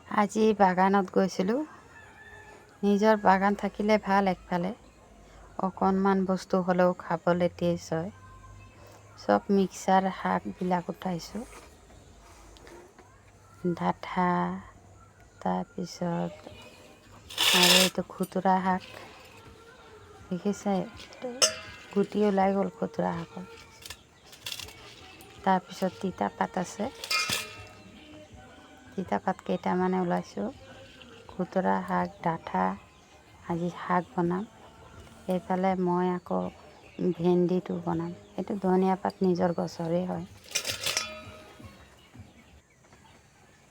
আজি বাগানত গৈছিলোঁ। নিজৰ বাগান থাকিলে ভাল, একফালে অকণমান বস্তু হ'লেও খাবলৈ টেষ্ট হয়। চব মিক্সাৰ শাকবিলাক উঠাইছোঁ। ডাঠা, তাৰপিছত আৰু এইটো খুতুৰা শাক দেখিছে, গুটি ওলাই গ'ল খুতুৰা শাকৰ। তাৰপিছত তিতা পাত আছে, তিতা পাত কেইটামানে ওলাইছোঁ। খুতুৰা শাক, ডাঠা, আজি শাক বনাম। এইফালে মই আকৌ ভেন্দিটো বনাম। এইটো ধনিয়া পাত নিজৰ গছৰে হয়।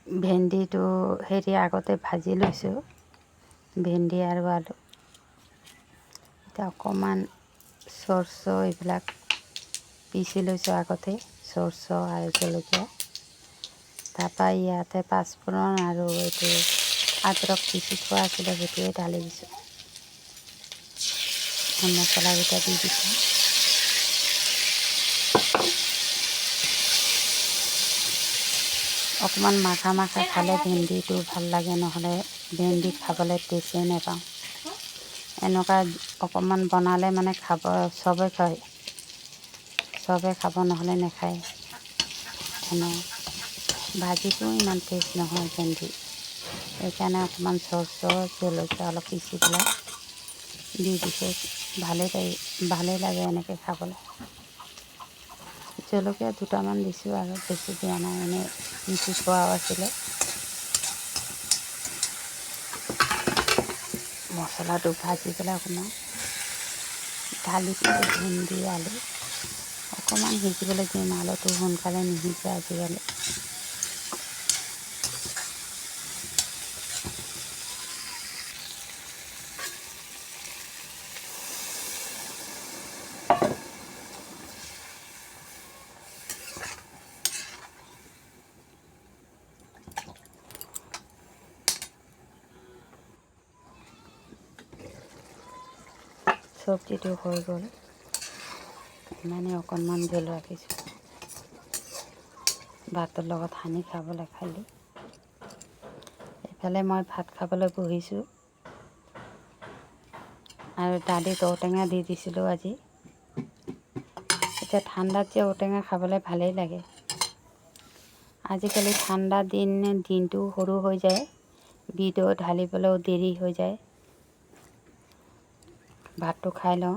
ভেন্দিটো আগতে ভাজি লৈছোঁ, ভেন্দি আৰু আলু। এতিয়া অকণমান চৰ্চ এইবিলাক পিচি লৈছোঁ আগতে, চৰ্চ আৰু জলকীয়া। তাৰপৰা ইয়াতে পাঁচফোৰণ আৰু এইটো আদৰক পিচি থোৱা আছিলে, সেইটোৱে ঢালি দিছোঁ। মছলাকেইটা দি দিছোঁ। অকণমান মাখা মাখা খালে ভেন্দিটো ভাল লাগে, নহ'লে ভেন্দি খাবলৈ টেষ্টেই নাপাওঁ। এনেকুৱা অকণমান বনালে মানে চবে খায়, চবে খাব, নহ'লে নাখায়। ভাজিটো ইমান টেষ্ট নহয় ভেন্দি, সেইকাৰণে অকণমান চৰ্চ জলকীয়া অলপ পিচি পেলাই দি দিছোঁ। ভালেই লাগে এনেকৈ খাবলৈ। জলকীয়া দুটামান দিছোঁ আৰু বেছি দিয়া নাই, এনেই পিচি থোৱাও আছিলে। মছলাটো ভাজি পেলাই অকণমান ঢালি দিছোঁ। ভেন্দি আলু অকণমান সিজিবলৈ দিম, আলুটো সোনকালে নিসিজে আজিকালি। চব্জিটো হৈ গ'ল, ইমানে অকণমান জোল ৰাখিছোঁ, ভাতৰ লগত সানি খাবলৈ খালি। এইফালে মই ভাত খাবলৈ বহিছোঁ আৰু দালিত ঔটেঙা দি দিছিলোঁ আজি। এতিয়া ঠাণ্ডাত যে ঔটেঙা খাবলৈ ভালেই লাগে। আজিকালি ঠাণ্ডা দিনটো সৰু হৈ যায়, বিধৰ ঢালিবলৈও দেৰি হৈ যায়। ভাতটো খাই লওঁ।